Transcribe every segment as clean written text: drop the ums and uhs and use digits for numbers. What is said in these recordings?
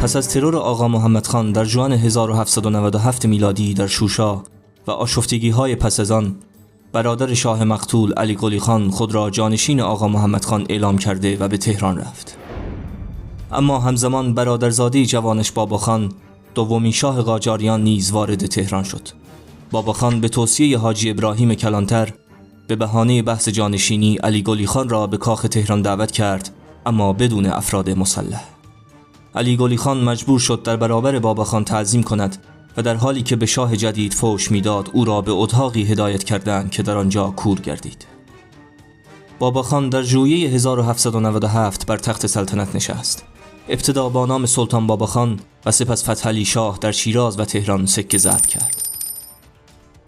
پس از ترور آقا محمد خان در ژوئن 1797 میلادی در شوشا و آشفتگی‌های پس از آن، برادر شاه مقتول علی قلی خان خود را جانشین آقا محمد خان اعلام کرده و به تهران رفت. اما همزمان برادرزاده جوانش بابا خان، دومین شاه قاجاریان نیز وارد تهران شد. بابا خان به توصیه حاجی ابراهیم کلانتر به بهانه بحث جانشینی علی قلی خان را به کاخ تهران دعوت کرد، اما بدون افراد مسلح. علی قلی خان مجبور شد در برابر بابا خان تعظیم کند و در حالی که به شاه جدید فوش میداد او را به اتاقی هدایت کردند که در آنجا کور گردید. بابا خان در ژوئیه 1797 بر تخت سلطنت نشست. ابتدا با نام سلطان بابا خان و سپس فتحعلی شاه در شیراز و تهران سکه ضرب کرد.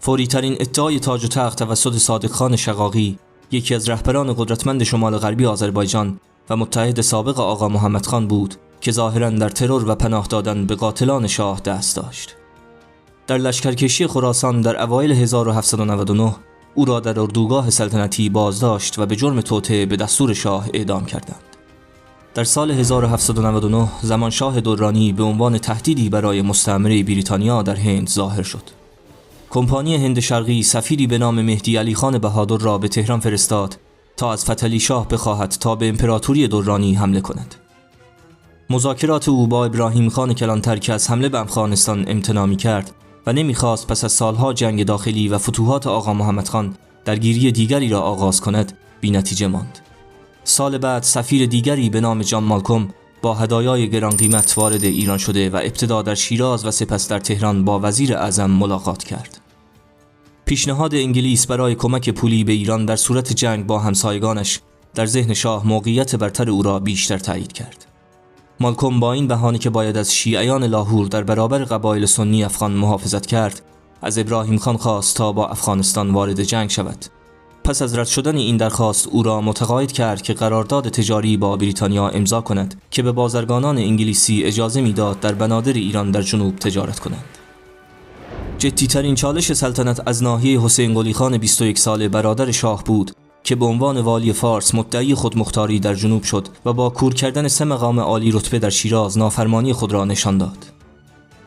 فوری ترین ادعای تاج و تخت توسط صادق خان شقاقی، یکی از رهبران قدرتمند شمال غربی آذربایجان و متحد سابق آقا محمد خان بود که ظاهراً در ترور و پناه دادن به قاتلان شاه دست داشت. در لشکرکشی خراسان در اوایل 1799 او را در اردوگاه سلطنتی بازداشت و به جرم توطئه به دستور شاه اعدام کردند. در سال 1799 زمانشاه درانی به عنوان تهدیدی برای مستعمره بریتانیا در هند ظاهر شد. کمپانی هند شرقی سفیری به نام مهدی علی خان بهادر را به تهران فرستاد تا از فتحعلی شاه بخواهد تا به امپراتوری درانی حمله کند. مذاکرات او با ابراهیم خان کلانتر که از حمله به افغانستان امتناع می‌کرد و نمی‌خواست پس از سالها جنگ داخلی و فتوحات آقا محمد خان درگیری دیگری را آغاز کند، بی‌نتیجه ماند. سال بعد سفیر دیگری به نام جان مالکوم با هدایای گران قیمت وارد ایران شده و ابتدا در شیراز و سپس در تهران با وزیر اعظم ملاقات کرد. پیشنهاد انگلیس برای کمک پولی به ایران در صورت جنگ با همسایگانش در ذهن شاه موقعیت برتر او را بیشتر تایید کرد. مالکوم با این بهانه که باید از شیعیان لاهور در برابر قبایل سنی افغان محافظت کرد، از ابراهیم خان خواست تا با افغانستان وارد جنگ شود. پس از رد شدن این درخواست او را متقاعد کرد که قرارداد تجاری با بریتانیا امضا کند که به بازرگانان انگلیسی اجازه میداد در بنادر ایران در جنوب تجارت کنند. جدی‌ترین چالش سلطنت از ناحیه حسین قلی خان 21 ساله برادر شاه بود که به عنوان والی فارس مدعی خودمختاری در جنوب شد و با کور کردن 3 مقام عالی رتبه در شیراز نافرمانی خود را نشان داد.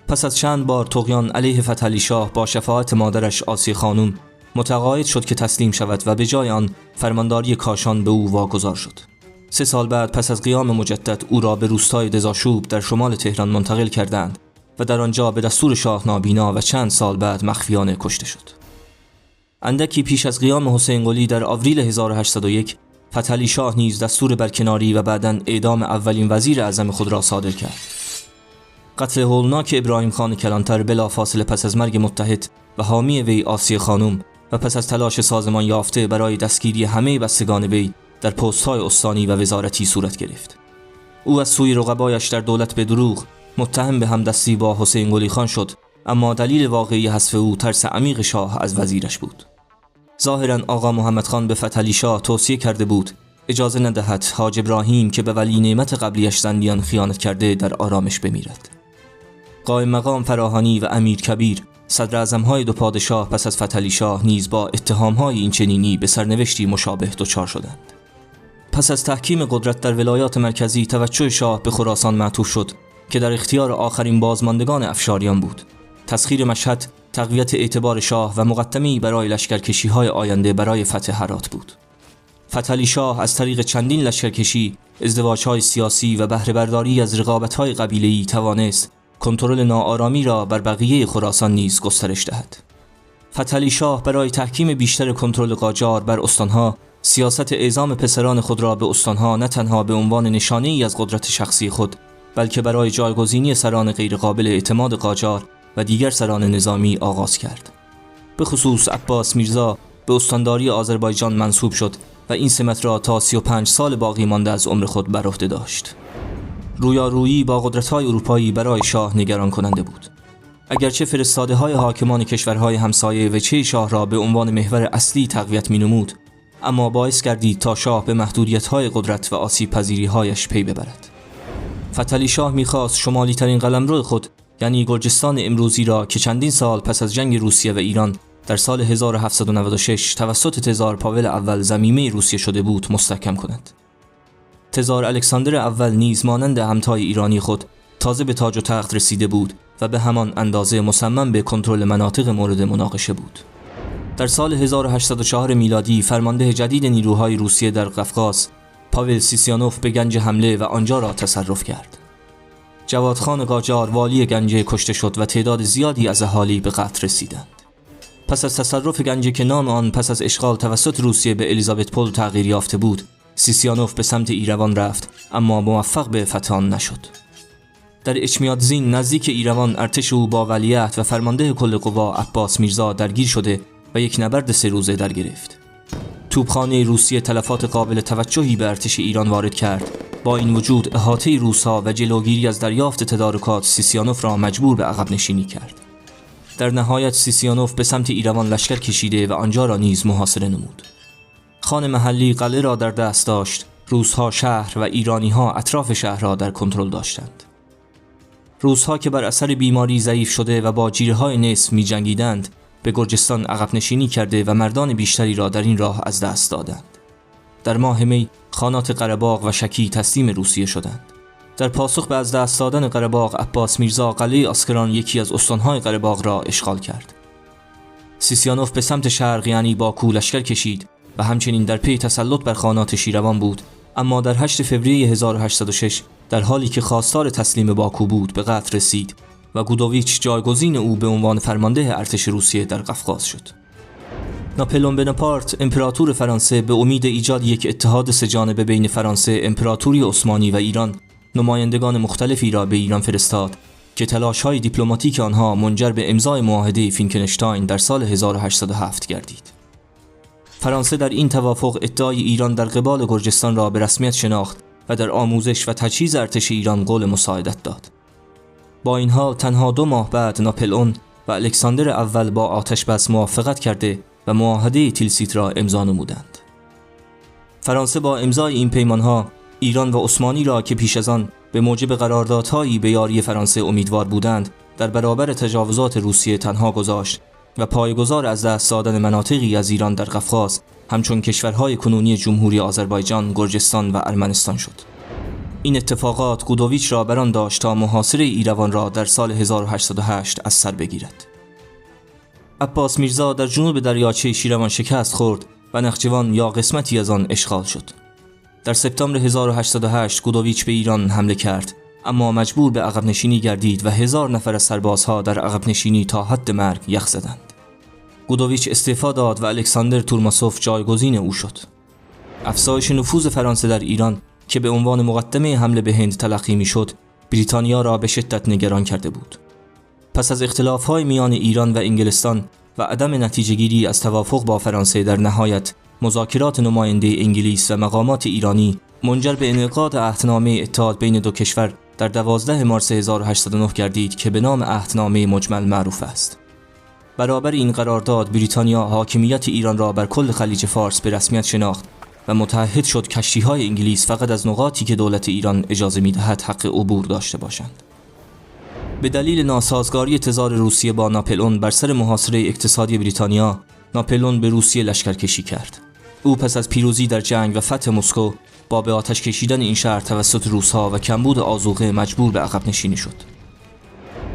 پس از چند بار طغیان علیه فتحعلی شاه با شفاعت مادرش آسیه خانم متقاعد شد که تسلیم شود و به جای آن فرمانداری کاشان به او واگذار شد. 3 سال بعد پس از قیام مجدد او را به روستای دزاشوب در شمال تهران منتقل کردند و در آنجا به دستور شاه نابینا و چند سال بعد مخفیانه کشته شد. اندکی پیش از قیام حسین قلی در آوریل 1801 فتحعلی شاه نیز دستور برکناری و بعداً اعدام اولین وزیر اعظم خود را صادر کرد. قتل هولناک ابراهیم خان کلانتر بلافاصله پس از مرگ متحد و حامی وی آسیه خانم و پس از تلاش سازمان یافته برای دستگیری همه بستگان وی در پست‌های استانی و وزارتی صورت گرفت. او از سوی رقبایش در دولت به دروغ متهم به همدستی با حسین قلی خان شد، اما دلیل واقعی حذف او ترس عمیق شاه از وزیرش بود. ظاهراً آقا محمد خان به فتحعلی شاه توصیه کرده بود اجازه ندهد حاج ابراهیم که به ولی نعمت قبلیش زندیان خیانت کرده در آرامش بمیرد. قائم مقام فراهانی و امیر کبیر صدر اعظم‌های دو پادشاه پس از فتحعلی شاه نیز با اتهام‌های اینچنینی به سرنوشتی مشابه دچار شدند. پس از تحکیم قدرت در ولایات مرکزی توجه شاه به خراسان معطوف شد که در اختیار آخرین بازماندگان افشاریان بود. تسخیر مشهد تقویت اعتبار شاه و مقدمه‌ای برای لشکرکشی‌های آینده برای فتح هرات بود. فتحعلی شاه از طریق چندین لشکرکشی، ازدواج‌های سیاسی و بهره برداری از رقابت‌های قبیله‌ای توانست کنترل ناآرامی را بر بقیه خراسان نیز گسترش دهد. فتحعلی شاه برای تحکیم بیشتر کنترل قاجار بر استانها، سیاست اعزام پسران خود را به استانها نه تنها به عنوان نشانه‌ای از قدرت شخصی خود، بلکه برای جایگزینی سران غیرقابل اعتماد قاجار و دیگر سران نظامی آغاز کرد. به خصوص عباس میرزا به استانداری آذربایجان منصوب شد و این سمت را تا 35 سال باقی مانده از عمر خود بر عهده داشت. رویارویی با قدرت‌های اروپایی برای شاه نگران کننده بود. اگرچه فرستاده‌های حاکمان کشورهای همسایه وجهه شاه را به عنوان محور اصلی تقویت می‌نمود، اما باعث گردید تا شاه به محدودیت‌های قدرت و آسیب‌پذیری‌هایش پی ببرد. فتحعلی شاه می‌خواست شمالی ترین قلمرو خود، یعنی گرجستان امروزی را که چندین سال پس از جنگ روسیه و ایران در سال 1796 توسط تزار پاول اول ضمیمه روسیه شده بود، مستحکم کند. تزار الکساندر اول نیز مانند همتای ایرانی خود تازه به تاج و تخت رسیده بود و به همان اندازه مصمم به کنترل مناطق مورد مناقشه بود. در سال 1804 میلادی فرمانده جدید نیروهای روسیه در قفقاز، پاول سیسیانوف، به گنج حمله و آنجا را تصرف کرد. جوادخان قاجار والی گنج کشته شد و تعداد زیادی از اهالی به قتل رسیدند. پس از تصرف گنج که نام آن پس از اشغال توسط روسیه به الیزابت پل تغییر یافته بود، سیسیانوف به سمت ایروان رفت، اما موفق به فتح آن نشد. در اچمیادزین نزدیک ایروان ارتش او با ولیعهد و فرمانده کل قوا عباس میرزا درگیر شده و یک نبرد 3 روزه در گرفت. توپخانه روسیه تلفات قابل توجهی به ارتش ایران وارد کرد. با این وجود احاطه روس‌ها و جلوگیری از دریافت تدارکات سیسیانوف را مجبور به عقب نشینی کرد. در نهایت سیسیانوف به سمت ایروان لشکر کشیده و آنجا را نیز محاصره نمود. خان محلی قلعه را در دست داشت. روس‌ها شهر و ایرانی‌ها اطراف شهر را در کنترل داشتند. روس‌ها که بر اثر بیماری ضعیف شده و با جیره‌های نصف می‌جنگیدند، به گرجستان عقب نشینی کرده و مردان بیشتری را در این راه از دست دادند. در ماه می خانات قره‌باغ و شکی تسلیم روسیه شدند. در پاسخ به از دست دادن قره‌باغ، عباس میرزا قلعه آسکران، یکی از استان‌های قره‌باغ، را اشغال کرد. سیسیانوف به سمت شرق یعنی باکو لشکر کشید و همچنین در پی تسلط بر خانات شیروان بود، اما در 8 فوریه 1806 در حالی که خواستار تسلیم باکو بود به قتل رسید و گودویچ جایگزین او به عنوان فرمانده ارتش روسیه در قفقاز شد. ناپلئون بناپارت، امپراتور فرانسه، به امید ایجاد یک اتحاد سه‌جانبه بین فرانسه، امپراتوری عثمانی و ایران، نمایندگان مختلفی را به ایران فرستاد که تلاش‌های دیپلماتیک آنها منجر به امضای معاهده فینکنشتاین در سال 1807 گردید. فرانسه در این توافق ادعای ایران در قبال گرجستان را به رسمیت شناخت و در آموزش و تجهیز ارتش ایران قول مساعدت داد. با این حال تنها 2 ماه بعد ناپلئون و الکساندر اول با آتش بس موافقت کرده و معاهده تیلسیت را امضا نمودند. فرانسه با امضای این پیمانها ایران و عثمانی را که پیش از آن به موجب قراردادهایی به یاری فرانسه امیدوار بودند، در برابر تجاوزات روسیه تنها گذاشت و پایه‌گذار از دست دادن مناطقی از ایران در قفقاز، همچون کشورهای کنونی جمهوری آذربایجان، گرجستان و ارمنستان شد. این اتفاقات گودویچ را بران داشت تا محاصره ایروان را در سال 1808 از سر بگیرد. عباس میرزا در جنوب دریاچه شیروان شکست خورد و نخجوان یا قسمتی از آن اشغال شد. در سپتامبر 1808 گودویچ به ایران حمله کرد، اما مجبور به عقب نشینی گردید و 1000 نفر از سربازها در عقب نشینی تا حد مرگ یخ زدند. گودویچ استعفا داد و الکساندر تورماسوف جایگزین او شد. افزایش نفوذ فرانسه در ایران که به عنوان مقدمه حمله به هند تلقی می‌شد، بریتانیا را به شدت نگران کرده بود. پس از اختلاف‌های میان ایران و انگلستان و عدم نتیجه‌گیری از توافق با فرانسه، در نهایت مذاکرات نماینده انگلیس و مقامات ایرانی منجر به انعقاد عهدنامه اتحاد بین 2 کشور در 12 مارس 1809 گردید که به نام عهدنامه مجمل معروف است. برابر این قرارداد بریتانیا حاکمیت ایران را بر کل خلیج فارس به رسمیت شناخت و متعهد شد کشتی‌های انگلیس فقط از نقاطی که دولت ایران اجازه می‌دهد حق عبور داشته باشند. به دلیل ناسازگاری تزار روسیه با ناپلئون بر سر محاصره اقتصادی بریتانیا، ناپلئون به روسیه لشکرکشی کرد. او پس از پیروزی در جنگ و فتح مسکو با به آتش کشیدن این شهر توسط روس‌ها و کمبود آذوقه مجبور به عقب نشینی شد.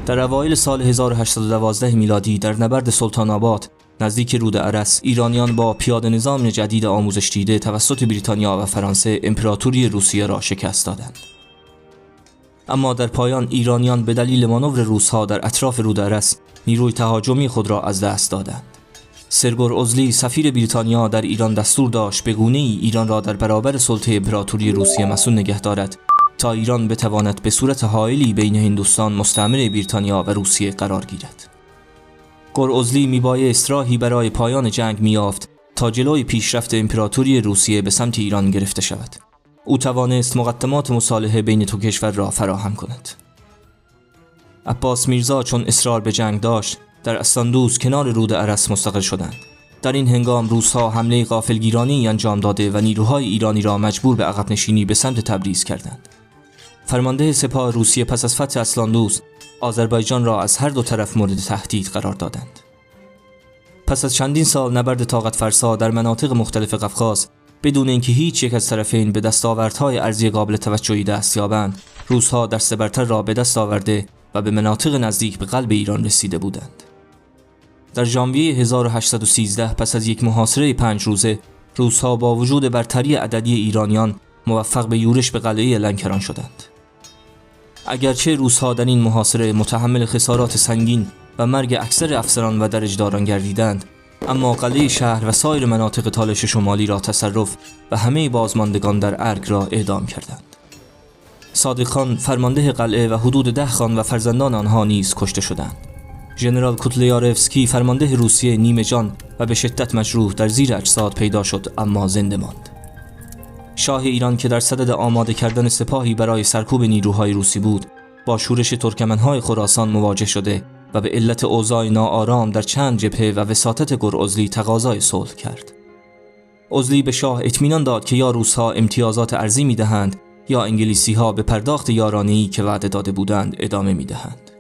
در اوایل سال 1812 میلادی در نبرد سلطان آباد نزدیک رود ارس، ایرانیان با پیاده نظام جدید آموزش دیده توسط بریتانیا و فرانسه امپراتوری روسیه را شکست دادند. اما در پایان ایرانیان به دلیل مانور روس‌ها در اطراف رود ارس نیروی تهاجمی خود را از دست دادند. سرگور اوزلی سفیر بریتانیا در ایران دستور داشت به گونه‌ای ایران را در برابر سلطه امپراتوری روسیه مصون نگه دارد تا ایران بتواند به صورت حائلی بین هندوستان مستعمره بریتانیا و روسیه قرار گیرد. گورعزلی میبایست راهی برای پایان جنگ میافت تا جلوی پیشرفت امپراتوری روسیه به سمت ایران گرفته شود. او توانست مقدمات مصالحه بین 2 کشور را فراهم کند. عباس میرزا چون اصرار به جنگ داشت، در استاندوز کنار رود ارس مستقر شدند. در این هنگام روس‌ها حمله غافلگیرانه‌ای انجام داده و نیروهای ایرانی را مجبور به عقب نشینی به سمت تبریز کردند. فرمانده سپاه روسیه پس از فتح اسلاندوز، آذربایجان را از هر 2 طرف مورد تهدید قرار دادند. پس از چندین سال نبرد طاقت فرسا در مناطق مختلف قفقاز، بدون اینکه هیچ یک از طرفین به دستاوردهای ارضی قابل توجهی دست یابند، روس‌ها دست برتر را به دست آورده و به مناطق نزدیک به قلب ایران رسیده بودند. در ژانویه 1813 پس از یک محاصره 5 روزه، روس‌ها با وجود برتری عددی ایرانیان موفق به یورش به قلعه لنکران شدند. اگرچه روس‌ها در این محاصره متحمل خسارات سنگین و مرگ اکثر افسران و درجه‌داران گردیدند، اما قلعه شهر و سایر مناطق تالش شمالی را تصرف و همه بازماندگان در ارگ را اعدام کردند. صادق خان فرمانده قلعه و حدود 10 خان و فرزندان آنها نیز کشته شدند. ژنرال کوتلیارفسکی فرمانده روسیه نیمه جان و به شدت مجروح در زیر اجساد پیدا شد، اما زنده ماند. شاه ایران که در صدد آماده کردن سپاهی برای سرکوب نیروهای روسی بود، با شورش ترکمنهای خراسان مواجه شده و به علت اوضاع ناآرام در چند جبهه و وساطت گرعزلی تقاضای صلح کرد. عزلی به شاه اطمینان داد که یا روس‌ها امتیازات ارزی می‌دهند یا انگلیسی‌ها به پرداخت یارانه‌ای که وعده داده بودند ادامه می‌دهند.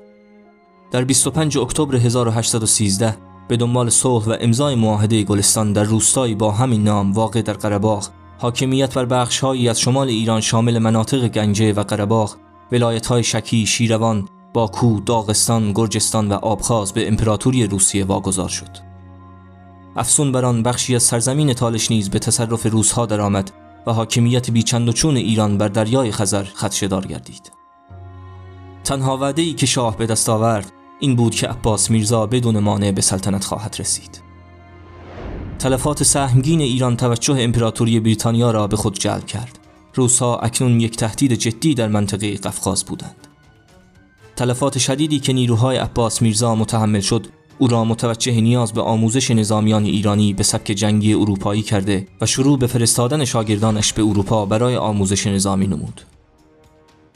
در 25 اکتبر 1813 به دنبال صلح و امضای معاهده گلستان در روستایی با همین نام واقع در قره‌باغ، حاکمیت بر بخش‌هایی از شمال ایران شامل مناطق گنجه و قره‌باغ، ولایت‌های شکی، شیروان، باکو، داغستان، گرجستان و آبخاز به امپراتوری روسیه واگذار شد. افسون بر آن بخشی از سرزمین تالش نیز به تصرف روس‌ها درآمد و حاکمیت بیچند و چون ایران بر دریای خزر خدشه‌دار گردید. تنها وعده‌ای که شاه به دست آورد این بود که عباس میرزا بدون مانع به سلطنت خواهد رسید. تلفات سهمگین ایران توجه امپراتوری بریتانیا را به خود جلب کرد. روس‌ها اکنون یک تهدید جدی در منطقه قفقاز بودند. تلفات شدیدی که نیروهای عباس میرزا متحمل شد، او را متوجه نیاز به آموزش نظامیان ایرانی به سبک جنگی اروپایی کرده و شروع به فرستادن شاگردانش به اروپا برای آموزش نظامی نمود.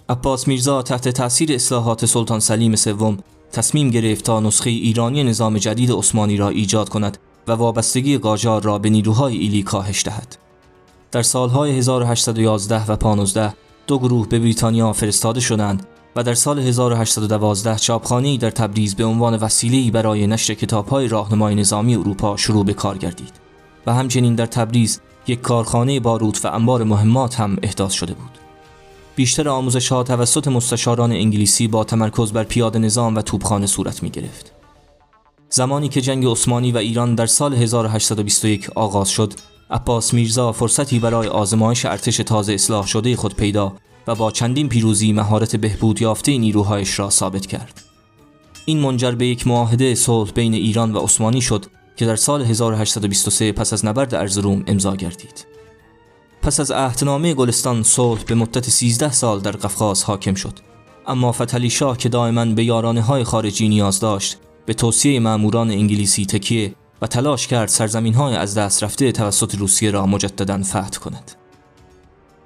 عباس میرزا تحت تأثیر اصلاحات سلطان سلیم سوم تصمیم گرفت تا نسخه ایرانی نظام جدید عثمانی را ایجاد کند و وابستگی قاجار را به نیروهای ایلی کاهش دهد. در سالهای 1811 و 15 2 گروه به بریتانیا فرستاده شدند و در سال 1812 چاپخانه‌ای در تبریز به عنوان وسیله‌ای برای نشر کتاب‌های راهنمای نظامی اروپا شروع به کار گردید و همچنین در تبریز یک کارخانه باروت و انبار مهمات هم احداث شده بود. بیشتر آموزش‌ها توسط مستشاران انگلیسی با تمرکز بر پیاده نظام و توپخانه صورت می‌گرفت. زمانی که جنگ عثمانی و ایران در سال 1821 آغاز شد، عباس میرزا فرصتی برای آزمایش ارتش تازه اصلاح شده خود پیدا و با چندین پیروزی مهارت بهبود یافته نیروهایش را ثابت کرد. این منجر به یک معاهده صلح بین ایران و عثمانی شد که در سال 1823 پس از نبرد ارزروم امضا گردید. پس از عهدنامه گلستان صلح به مدت 13 سال در قفقاز حاکم شد، اما فتحعلی شاه که دائما به یارانه‌های خارجی نیاز داشت، به توصیه مأموران انگلیسی تکیه و تلاش کرد سرزمین‌های از دست رفته توسط روسیه را مجدداً فتح کند.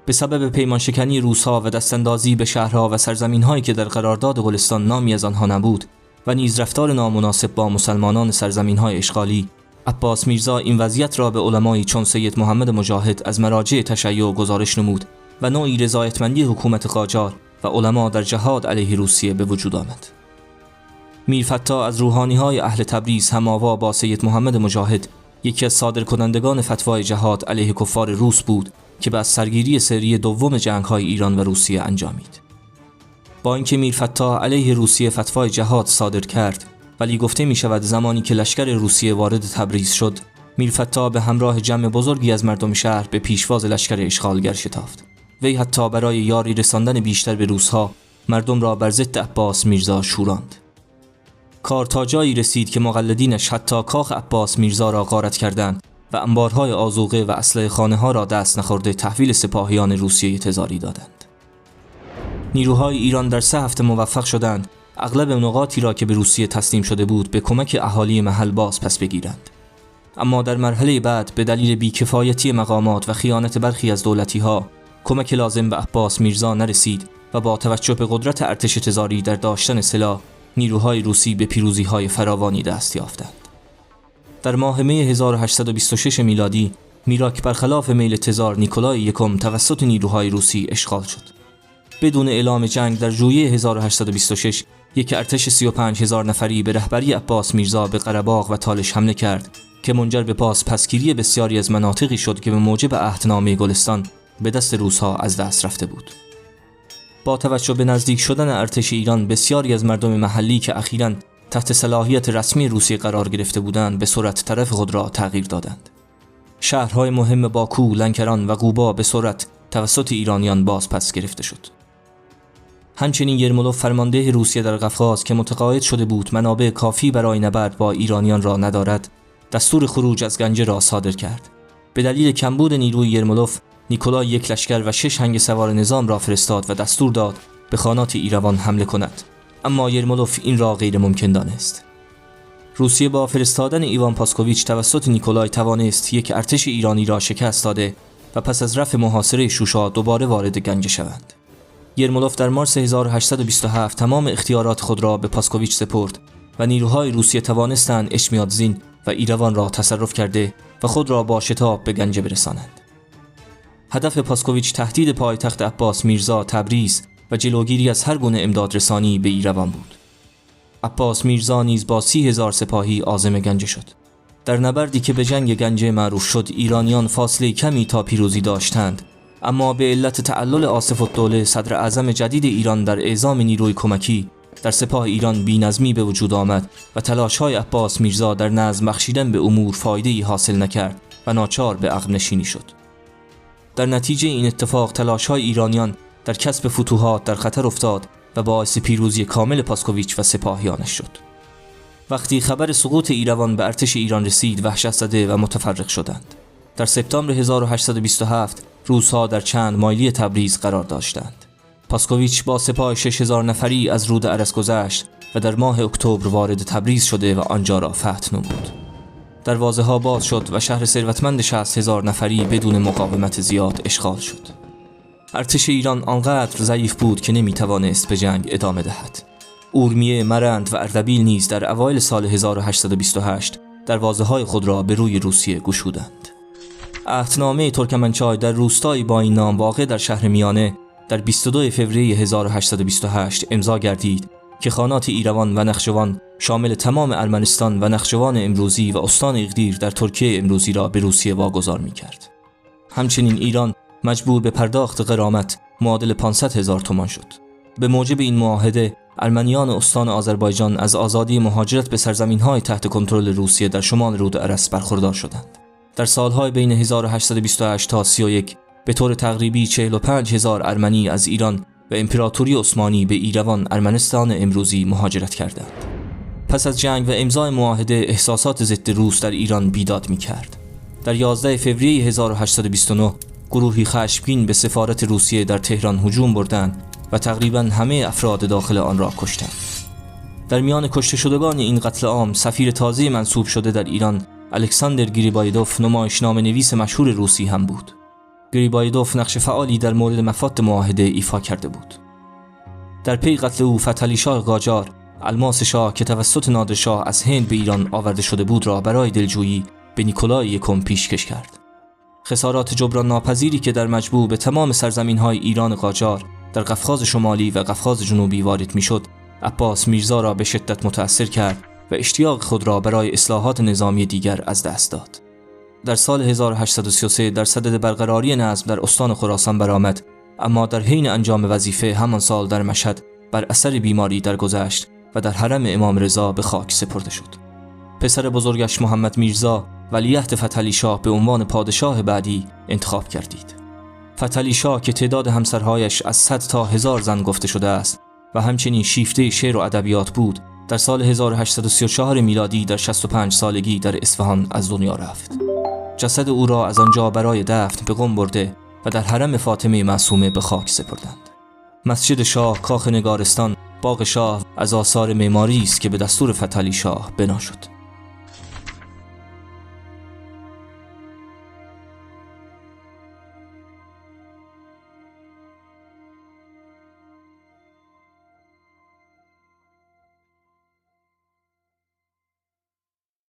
به سبب پیمانشکنی روس‌ها و دستاندازی به شهرها و سرزمین‌هایی که در قرارداد گلستان نامی از آنها نبود و نیز رفتار نامناسب با مسلمانان سرزمین‌های اشغالی، عباس میرزا این وضعیت را به علمایی چون سید محمد مجاهد از مراجع تشیع گزارش نمود و نوعی رضایتمندی حکومت قاجار و علما در جهاد علیه روسیه به وجود آمد. میرفتاح از روحانی‌های اهل تبریز هم‌آوا با سید محمد مجاهد، یکی از صادرکنندگان فتوای جهاد علیه کفار روس بود که به سرگیری سری دوم جنگ‌های ایران و روسیه انجامید. با اینکه میرفتاح علیه روسیه فتوای جهاد صادر کرد، ولی گفته می شود زمانی که لشکر روسیه وارد تبریز شد، میرفتاح به همراه جمع بزرگی از مردم شهر به پیشواز لشکر اشغالگر شتافت. وی حتی برای یاری رساندن بیشتر به روس‌ها مردم را بر ضد عباس میرزا شوراند. کار تا جایی رسید که مقلدینش حتی کاخ عباس میرزا را غارت کردند و انبارهای آذوقه و اسلحه خانه‌ها را دست نخورده تحویل سپاهیان روسیه تزاری دادند. نیروهای ایران در 3 هفته موفق شدند اغلب نقاطی را که به روسیه تسلیم شده بود به کمک اهالی محل باز پس بگیرند. اما در مرحله بعد به دلیل بیکفایتی مقامات و خیانت برخی از دولتی‌ها کمک لازم به عباس میرزا نرسید و با توجه به قدرت ارتش تزاری در داشتن سلاح، نیروهای روسی به پیروزی‌های فراوانی دست یافتند. در ماه می 1826 میلادی، میراک برخلاف میل تزار نیکولای یکم توسط نیروهای روسی اشغال شد. بدون اعلام جنگ در ژوئیه 1826 یک ارتش 35,000 نفری به رهبری عباس میرزا به قره‌باغ و تالش حمله کرد که منجر به پسگیری بسیاری از مناطقی شد که به موجب عهدنامه گلستان به دست روس‌ها از دست رفته بود. با توجه به نزدیک شدن ارتش ایران، بسیاری از مردم محلی که اخیراً تحت صلاحیت رسمی روسیه قرار گرفته بودند به سرعت طرف خود را تغییر دادند. شهرهای مهم باکو، لنکران و قوبا به سرعت توسط ایرانیان بازپس گرفته شد. همچنین یرمولوف فرمانده روسیه در قفقاز که متقاعد شده بود منابع کافی برای نبرد با ایرانیان را ندارد، دستور خروج از گنجه را صادر کرد. به دلیل کمبود نیروی یرمولوف، نیکولای یک لشکر و 6 هنگ سوار نظام را فرستاد و دستور داد به خانات ایروان حمله کند، اما یرمولوف این را غیر ممکن دانست. روسیه با فرستادن ایوان پاسکوویچ توسط نیکولای توانست یک ارتش ایرانی را شکست داده و پس از رفع محاصره شوشا دوباره وارد گنجه شوند. یرمولوف در مارس 1827 تمام اختیارات خود را به پاسکوویچ سپرد و نیروهای روسیه توانستند اشمیادزین و ایروان را تصرف کرده و خود را با شتاب به گنجه برسانند. هدف پاسکوویچ تهدید پایتخت عباس میرزا تبریز و جلوگیری از هر گونه امدادرسانی به ایروان بود. عباس میرزا نیز با 30,000 سپاهی عازم گنجه شد. در نبردی که به جنگ گنجه معروف شد، ایرانیان فاصله کمی تا پیروزی داشتند، اما به علت تعلل آصف الدوله صدر اعظم جدید ایران در اعزام نیروی کمکی در سپاه ایران بی‌نظمی به وجود آمد و تلاش‌های عباس میرزا در نظم بخشیدن به امور فایده‌ای حاصل نکرد و ناچار به عقب نشینی شد. در نتیجه این اتفاق تلاش‌های ایرانیان در کسب فتوحات در خطر افتاد و باعث پیروزی کامل پاسکوویچ و سپاهیانش شد. وقتی خبر سقوط ایروان به ارتش ایران رسید، وحشت زده و متفرق شدند. در سپتامبر 1827 روس‌ها در چند مایلی تبریز قرار داشتند. پاسکوویچ با سپاه 6,000 نفری از رود ارس گذشت و در ماه اکتبر وارد تبریز شده و آنجا را فتح نمود. دروازه‌ها باز شد و شهر ثروتمند 60,000 نفری بدون مقاومت زیاد اشغال شد. ارتش ایران آنقدر ضعیف بود که نمی‌توانست به جنگ ادامه دهد. اورمیه، مرند و اردبیل نیز در اوایل سال 1828 دروازه‌های خود را به روی روسیه گشودند. عهدنامه ترکمنچای در روستایی با این نام واقع در شهر میانه در 22 فوریه 1828 امضا گردید که خانات ایروان و نخچوان شامل تمام ارمنستان و نخچوان امروزی و استان اغدیر در ترکیه امروزی را به روسیه واگذار می‌کرد. همچنین ایران مجبور به پرداخت غرامت معادل 500,000 تومان شد. به موجب این معاهده ارمنیان استان آذربایجان از آزادی مهاجرت به سرزمین‌های تحت کنترل روسیه در شمال رود ارس برخوردار شدند. در سالهای بین 1828 تا 31 به طور تقریبی 45,000 ارمنی از ایران و امپراتوری عثمانی به ایروان، ارمنستان امروزی مهاجرت کردند. پس از جنگ و امضای معاهده احساسات ضد روس در ایران بیداد می‌کرد. در 11 فوریه 1829 گروهی خشمگین به سفارت روسیه در تهران هجوم بردند و تقریباً همه افراد داخل آن را کشتند. در میان کشته شدگان این قتل عام، سفیر تازه منصوب شده در ایران الکساندر گریبایدوف نمایشنامه نویس مشهور روسی هم بود. گریبایدوف نقش فعالی در مورد مفاد معاهده ایفا کرده بود. در پی قتل او فتحعلی شاه قاجار الماس شاه که توسط نادرشاه از هند به ایران آورده شده بود را برای دلجویی به نیکولای یکم پیشکش کرد. خسارات جبران ناپذیری که در مجموع به تمام سرزمین‌های ایران قاجار در قفقاز شمالی و قفقاز جنوبی وارد می‌شد، عباس میرزا را به شدت متأثر کرد و اشتیاق خود را برای اصلاحات نظامی دیگر از دست داد. در سال 1833 در صدد برقراری نظم در استان خراسان برآمد، اما در حین انجام وظیفه همان سال در مشهد بر اثر بیماری درگذشت و در حرم امام رضا به خاک سپرده شد. پسر بزرگش محمد میرزا ولیعهد فتحعلی شاه به عنوان پادشاه بعدی انتخاب کردید. فتحعلی شاه که تعداد همسرهایش از 100 تا 1000 زن گفته شده است و همچنین شیفته شعر و ادبیات بود، در سال 1834 میلادی در 65 سالگی در اصفهان از دنیا رفت. جسد او را از آنجا برای دفن به قم برده و در حرم فاطمه معصومه به خاک سپردند. مسجد شاه، کاخ نگارستان، باغ شاه از آثار معماری است که به دستور فتحعلی شاه بنا شد.